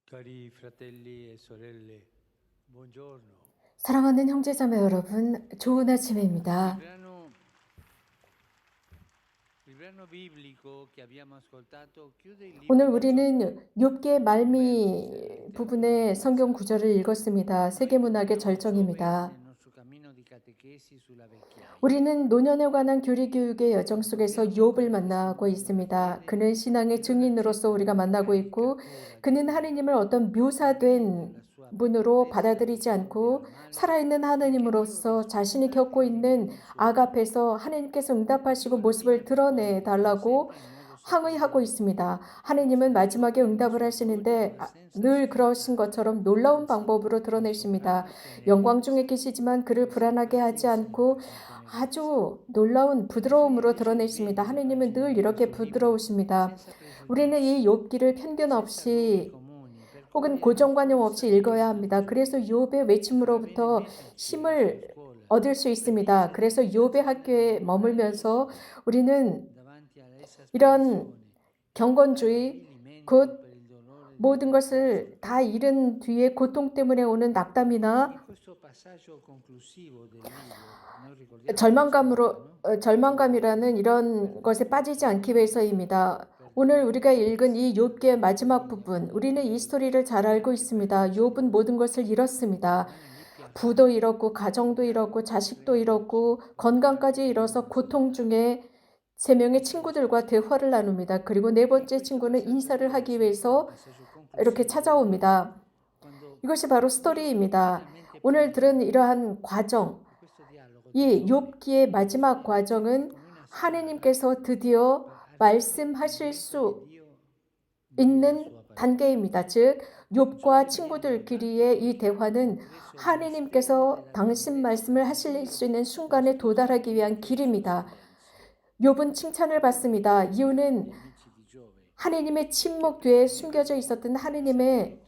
Cari fratelli e sorelle, buongiorno. 사랑하는 형제자매 여러분, 좋은 Il 아침입니다. brano, il brano biblico che abbiamo ascoltato chiude il libro 오늘 di Giobbe 우리는 욥기의 con ben 말미 differenti 부분의 argomenti. 성경 구절을 읽었습니다. Noi 세계문학의 affrontiamo Giobbe 절정입니다. nel nostro cammino di catechesi sulla vecchiaia. 우리는 노년에 관한 교리 교육의 여정 속에서 Affrontiamo 욥을 il 만나고 testimone della 있습니다. fede 그는 e 신앙의 della 증인으로서 우리가 certa 만나고 있고, caricatura di 그는 Dio, 하느님을 어떤 묘사된 per la sua 분으로 promessa di 받아들이지 compiere 않고 il male 살아있는 finché Dio 하느님으로서 자신이 risponda 겪고 e vive 있는 nel suo 악 amore. 앞에서 하느님께서 응답하시고 Dio alla fine 모습을 드러내 risponde, come 달라고 sempre, in modo 항의하고 sorprendente, 있습니다. 하느님은 마지막에 응답을 하시는데 misericordievole senza 늘 그러신 scoraggiare, 것처럼 놀라운 방법으로 anzi 드러내십니다. 영광 sorprendendoci 중에 계시지만 그를 e 불안하게 하지 않고 simpaticissimo contenerezza. 아주 놀라운 I suoi 부드러움으로 드러내십니다. discernimenti 하느님은 pastono 늘 in 이렇게 questo libro 부드러우십니다. senza 우리는 이 pregiudizi, 욥기를 편견 senza luoghi 없이 comuni, 혹은 percorriamo 고정관념 scorsa 없이 읽어야 합니다. spirituale 그래서 욥의 che farà bene 외침으로부터 metterci su 힘을 scuola 얻을 수 per 있습니다. vincere la 그래서 욥의 tentazione di 학교에 diventare 머물면서 Gesù 우리는 davanti alla 이런 esasperazione, 경건주의, all'avvilimento 곧 per il dolore di 모든 una persona. 것을 다 잃은 뒤에 고통 때문에 오는 In 낙담이나 questo passaggio conclusivo del libro, noi ricordiamo quest'opera, no? 절망감이라는 이런 것에 빠지지 않기 위해서입니다. 오늘 우리가 읽은 이 욥기의 마지막 부분, 우리는 이 스토리를 잘 알고 있습니다. 욥은 모든 것을 잃었습니다. 부도 잃었고, 가정도 잃었고, 자식도 잃었고, 건강까지 잃어서 고통 중에 세 명의 친구들과 대화를 나눕니다. 그리고 네 번째 친구는 인사를 하기 위해서 이렇게 찾아옵니다. 이것이 바로 스토리입니다. 오늘 들은 이러한 과정, 이 욥기의 마지막 과정은 하느님께서 드디어 말씀하실 수 있는 단계입니다. 즉, 욥과 친구들끼리의 이 대화는 하느님께서 당신 말씀을 하실 수 있는 순간에 도달하기 위한 길입니다. 욥은 칭찬을 받습니다. 이유는 하느님의 침묵 뒤에 숨겨져 있었던 하느님의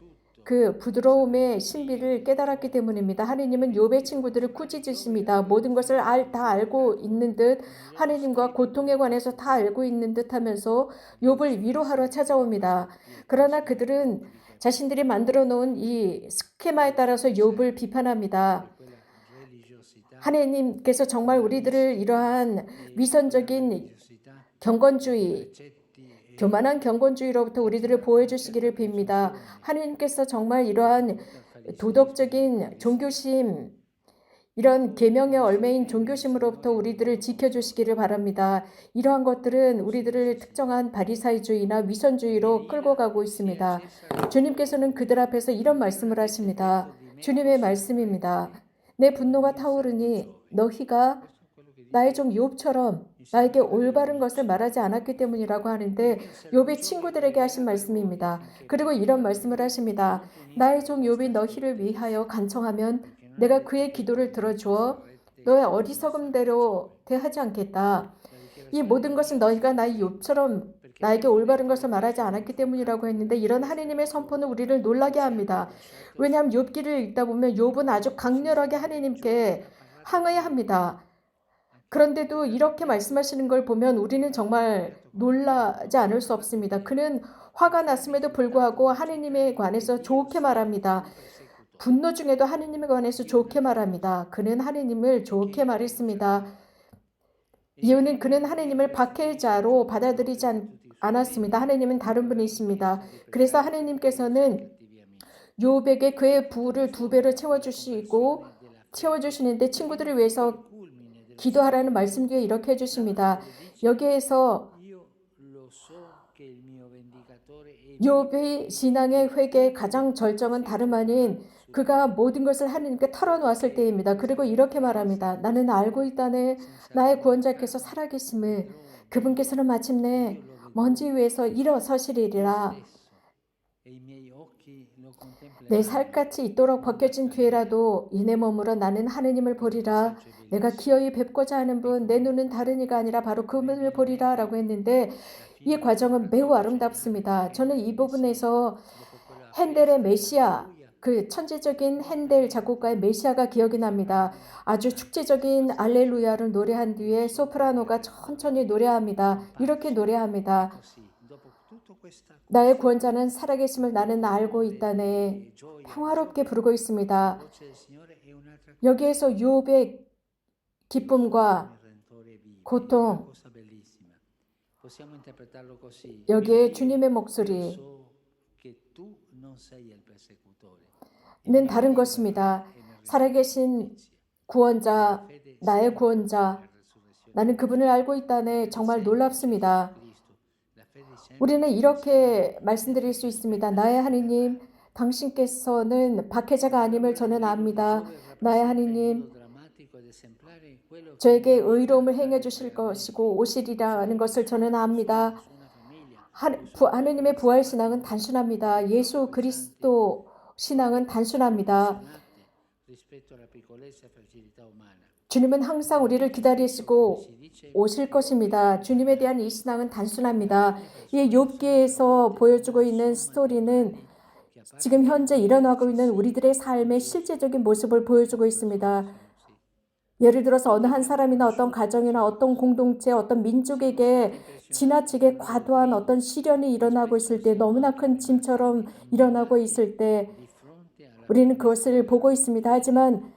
그 부드러움의 신비를 깨달았기 때문입니다. 하느님은 욥의 친구들을 꾸짖으십니다. 모든 것을 다 알고 있는 듯 하느님과 고통에 관해서 다 알고 있는 듯 하면서 욥을 위로하러 찾아옵니다. 그러나 그들은 자신들이 만들어 놓은 이 스케마에 따라서 욥을 비판합니다. 하느님께서 정말 우리들을 이러한 위선적인 경건주의, 교만한 경건주의로부터 우리들을 보호해 주시기를 빕니다. 하느님께서 정말 이러한 도덕적인 종교심, 이런 계명의 얼매인 종교심으로부터 우리들을 지켜주시기를 바랍니다. 이러한 것들은 우리들을 특정한 바리사이주의나 위선주의로 끌고 가고 있습니다. 주님께서는 그들 앞에서 이런 말씀을 하십니다. 주님의 말씀입니다. 내 분노가 타오르니 너희가 나의 종 욥처럼 나에게 올바른 것을 말하지 않았기 때문이라고 하는데 욥의 친구들에게 하신 말씀입니다. 그리고 이런 말씀을 하십니다. 나의 종 욥이 너희를 위하여 간청하면 내가 그의 기도를 들어주어 너의 어리석음대로 대하지 않겠다. 이 모든 것은 너희가 나의 욥처럼 나에게 올바른 것을 말하지 않았기 때문이라고 했는데 이런 하느님의 선포는 우리를 놀라게 합니다. 왜냐하면 욥기를 읽다 보면 욥은 아주 강렬하게 하느님께 항의합니다. 그런데도 이렇게 말씀하시는 걸 보면 우리는 정말 놀라지 않을 수 없습니다. 그는 화가 났음에도 불구하고 하느님에 관해서 좋게 말합니다. 분노 중에도 하느님에 관해서 좋게 말합니다. 그는 하느님을 좋게 말했습니다. 이유는 그는 하느님을 박해자로 받아들이지 않았습니다. 하느님은 다른 분이십니다. 그래서 하느님께서는 욥에게 그의 부를 2배로 채워주시는데 친구들을 위해서 기도하라는 말씀 뒤에 이렇게 해주십니다. 여기에서 욥의 신앙의 회개의 가장 절정은 다름 아닌 그가 모든 것을 하느님께 털어놓았을 때입니다. 그리고 이렇게 말합니다. 나는 알고 있다네 나의 구원자께서 살아계심을 그분께서는 마침내 먼지 위에서 일어서시리라. 내 살갗이 있도록 벗겨진 뒤에라도 이내 머물러 나는 하느님을 보리라. 내가 기어이 뵙고자 하는 분, 내 눈은 다른 이가 아니라 바로 그분을 보리라 라고 했는데 이 과정은 매우 아름답습니다. 저는 이 부분에서 핸델의 메시아, 그 천재적인 핸델 작곡가의 메시아가 기억이 납니다. 아주 축제적인 알렐루야를 노래한 뒤에 소프라노가 천천히 노래합니다. 이렇게 노래합니다. 나의 구원자는 살아계심을 나는 알고 있다네. 평화롭게 부르고 있습니다. 여기에서 욥의 기쁨과 고통, 여기에 주님의 목소리는 다른 것입니다. 살아계신 구원자, 나의 구원자, 나는 그분을 알고 있다네. 정말 놀랍습니다. 우리는 이렇게 말씀드릴 수 있습니다. 나의 하느님, 당신께서는 박해자가 아님을 저는 압니다. 나의 하느님, 저에게 의로움을 행해 주실 것이고 오시리라는 것을 저는 압니다. 하느님의 부활 신앙은 단순합니다. 예수 그리스도 신앙은 단순합니다. 주님은 항상 우리를 기다리시고 오실 것입니다. 주님에 대한 이 신앙은 단순합니다. 이 욥기에서 보여주고 있는 스토리는 지금 현재 일어나고 있는 우리들의 삶의 실제적인 모습을 보여주고 있습니다. 예를 들어서 어느 한 사람이나 어떤 가정이나 어떤 공동체, 어떤 민족에게 지나치게 과도한 어떤 시련이 일어나고 있을 때, 너무나 큰 짐처럼 일어나고 있을 때 우리는 그것을 보고 있습니다. 하지만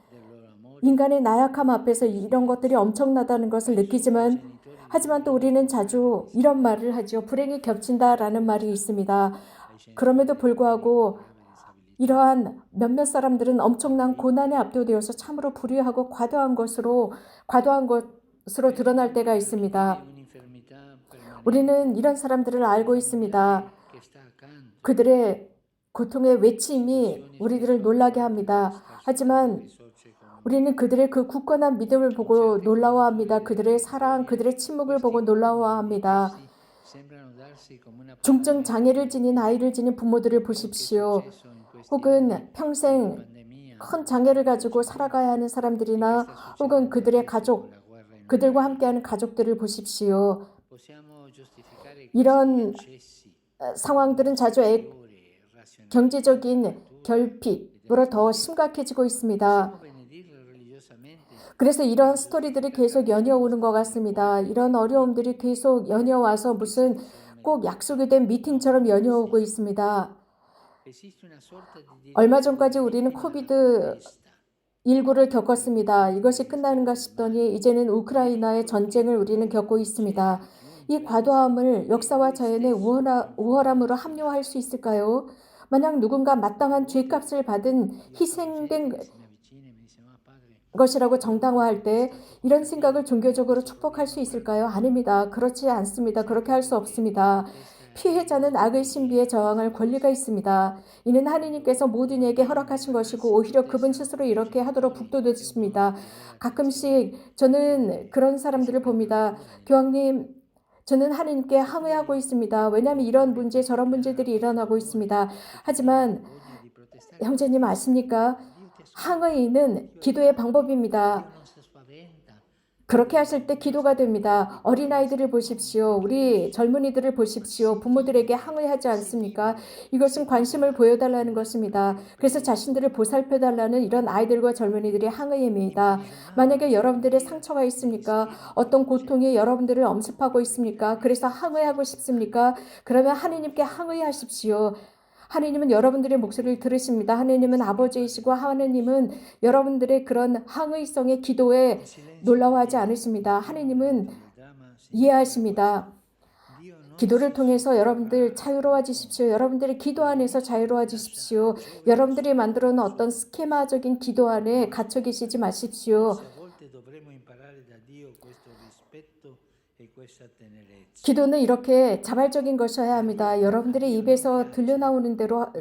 인간의 나약함 앞에서 이런 것들이 엄청나다는 것을 느끼지만 하지만 또 우리는 자주 이런 말을 하죠. 불행이 겹친다라는 말이 있습니다. 그럼에도 불구하고 이러한 몇몇 사람들은 엄청난 고난에 압도되어서 참으로 불의하고 과도한 것으로 드러날 때가 있습니다. 우리는 이런 사람들을 알고 있습니다. 그들의 고통의 외침이 우리들을 놀라게 합니다. 하지만 우리는 그들의 그 굳건한 믿음을 보고 놀라워합니다. 그들의 사랑, 그들의 침묵을 보고 놀라워합니다. 중증 장애를 지닌 아이를 지닌 부모들을 보십시오. 혹은 평생 큰 장애를 가지고 살아가야 하는 사람들이나 혹은 그들의 가족, 그들과 함께하는 가족들을 보십시오. 이런 상황들은 자주 경제적인 결핍으로 더 심각해지고 있습니다. 그래서 이런 스토리들이 계속 연이어오는 것 같습니다. 이런 어려움들이 계속 연이어와서 무슨 꼭 약속이 된 미팅처럼 연이어오고 있습니다. 얼마 전까지 우리는 코비드19를 겪었습니다. 이것이 끝나는가 싶더니 이제는 우크라이나의 전쟁을 우리는 겪고 있습니다. 이 과도함을 역사와 자연의 우월함으로 합리화할 수 있을까요? 만약 누군가 마땅한 죄값을 받은 희생된 것이라고 정당화할 때 이런 생각을 종교적으로 축복할 수 있을까요? 아닙니다. 그렇지 않습니다. 그렇게 할 수 없습니다. 피해자는 악의 신비에 저항할 권리가 있습니다. 이는 하느님께서 모든 이에게 허락하신 것이고 오히려 그분 스스로 이렇게 하도록 북돋으십니다. 가끔씩 저는 그런 사람들을 봅니다. 교황님, 저는 하느님께 항의하고 있습니다. 왜냐하면 이런 문제, 저런 문제들이 일어나고 있습니다. 하지만 형제님 아십니까? 항의는 기도의 방법입니다. 그렇게 하실 때 기도가 됩니다. 어린아이들을 보십시오. 우리 젊은이들을 보십시오. 부모들에게 항의하지 않습니까? 이것은 관심을 보여달라는 것입니다. 그래서 자신들을 보살펴달라는 이런 아이들과 젊은이들의 항의입니다. 만약에 여러분들의 상처가 있습니까? 어떤 고통이 여러분들을 엄습하고 있습니까? 그래서 항의하고 싶습니까? 그러면 하느님께 항의하십시오. 하느님은 여러분들의 목소리를 들으십니다. 하느님은 아버지이시고 하느님은 여러분들의 그런 항의성의 기도에 놀라워하지 않으십니다. 하느님은 이해하십니다. 기도를 통해서 여러분들 자유로워지십시오. 여러분들의 기도 안에서 자유로워지십시오. 여러분들이 만들어 놓은 어떤 스케마적인 기도 안에 갇혀 계시지 마십시오. 기도는 이렇게 자발적인 것이어야 합니다. 여러분들의 입에서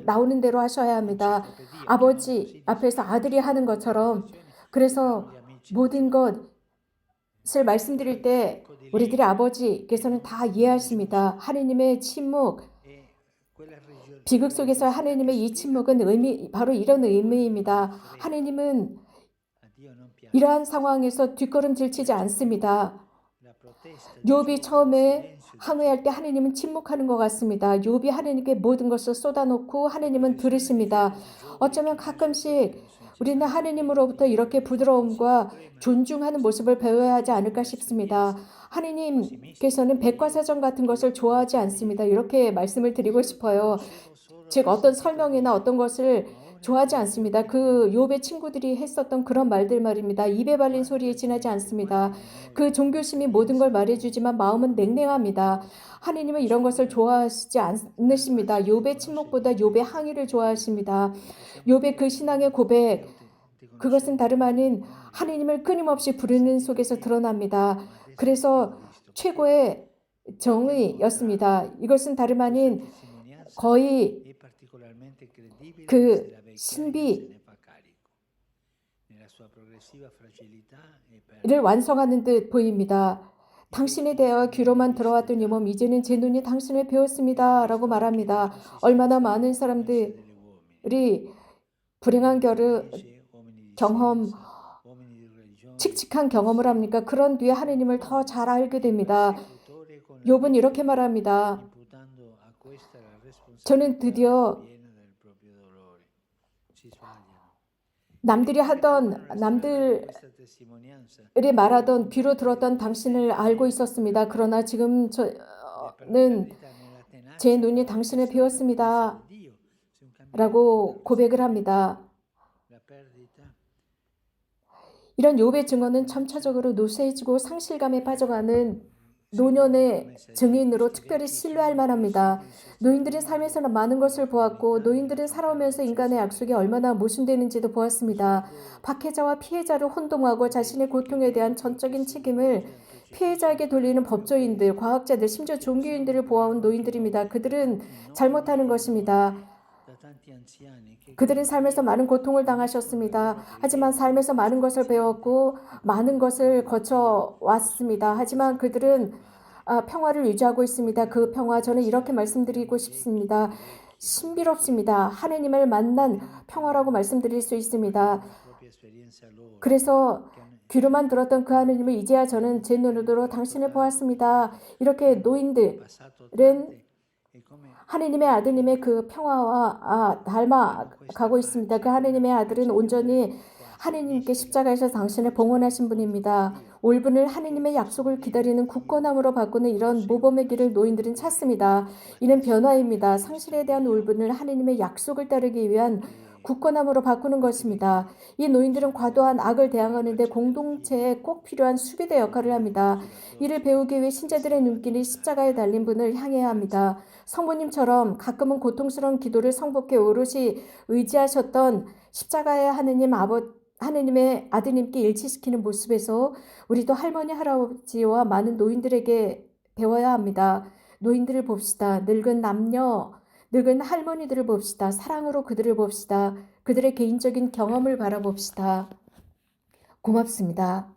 나오는 대로 하셔야 합니다. 아버지 앞에서 아들이 하는 것처럼. 그래서 모든 것을 말씀드릴 때 우리들의 아버지께서는 다 이해하십니다. 하느님의 침묵, 비극 속에서 하느님의 이 침묵은 바로 이런 의미입니다. 하느님은 이러한 상황에서 뒷걸음질 치지 않습니다. 욥이 처음에 항의할 때 하느님은 침묵하는 것 같습니다. 욥이 하느님께 모든 것을 쏟아놓고 하느님은 들으십니다. 어쩌면 가끔씩 우리는 하느님으로부터 이렇게 부드러움과 존중하는 모습을 배워야 하지 않을까 싶습니다. 하느님께서는 백과사전 같은 것을 좋아하지 않습니다. 이렇게 말씀을 드리고 싶어요. 즉 어떤 설명이나 어떤 것을 좋아하지 않습니다. 그 욥의 친구들이 했었던 그런 말들 말입니다. 입에 발린 소리에 지나지 않습니다. 그 종교심이 모든 걸 말해주지만 마음은 냉랭합니다. 하느님은 이런 것을 좋아하시지 않으십니다. 욥의 침묵보다 욥의 항의를 좋아하십니다. 욥의 그 신앙의 고백, 그것은 다름 아닌 하느님을 끊임없이 부르는 속에서 드러납니다. 그래서 최고의 정의였습니다. 이것은 다름 아닌 거의 그 신비를 완성하는 듯 보입니다. 당신에 대하여 귀로만 들어왔던 이 몸, 이제는 제 눈이 당신을 배웠습니다. 라고 말합니다. 얼마나 많은 사람들이 불행한 경험, 칙칙한 경험을 합니까? 그런 뒤에 하느님을 더 잘 알게 됩니다. 욥은 이렇게 말합니다. 저는 드디어 남들이 말하던 귀로 들었던 당신을 알고 있었습니다. 그러나 지금 저는 제 눈이 당신을 배웠습니다. 라고 고백을 합니다. 이런 욥의 증언은 점차적으로 노쇠해지고 상실감에 빠져가는 노년의 증인으로 특별히 신뢰할 만합니다. 노인들은 삶에서 많은 것을 보았고 노인들은 살아오면서 인간의 약속이 얼마나 모순되는지도 보았습니다. 박해자와 피해자를 혼동하고 자신의 고통에 대한 전적인 책임을 피해자에게 돌리는 법조인들, 과학자들, 심지어 종교인들을 보아온 노인들입니다. 그들은 잘못하는 것입니다. 그들은 삶에서 많은 고통을 당하셨습니다. 하지만 삶에서 많은 것을 배웠고 많은 것을 거쳐왔습니다. 하지만 그들은 평화를 유지하고 있습니다. 그 평화, 저는 이렇게 말씀드리고 싶습니다. 신비롭습니다. 하느님을 만난 평화라고 말씀드릴 수 있습니다. 그래서 귀로만 들었던 그 하느님을 이제야 저는 제 눈으로 당신을 보았습니다. 이렇게 노인들은 하느님의 아드님의 그 평화와 닮아가고 있습니다. 그 하느님의 아들은 온전히 하느님께 십자가에서 당신을 봉헌하신 분입니다. 올분을 하느님의 약속을 기다리는 굳건함으로 바꾸는 이런 모범의 길을 노인들은 찾습니다. 이는 변화입니다. 상실에 대한 올분을 하느님의 약속을 따르기 위한 굳건함으로 바꾸는 것입니다. 이 노인들은 과도한 악을 대항하는 데 공동체에 꼭 필요한 수비대 역할을 합니다. 이를 배우기 위해 신자들의 눈길이 십자가에 달린 분을 향해야 합니다. 성부님처럼 가끔은 고통스러운 기도를 성부께 오롯이 의지하셨던 십자가의 하느님의 아드님께 일치시키는 모습에서 우리도 할머니, 할아버지와 많은 노인들에게 배워야 합니다. 노인들을 봅시다. 늙은 할머니들을 봅시다. 사랑으로 그들을 봅시다. 그들의 개인적인 경험을 바라봅시다. 고맙습니다.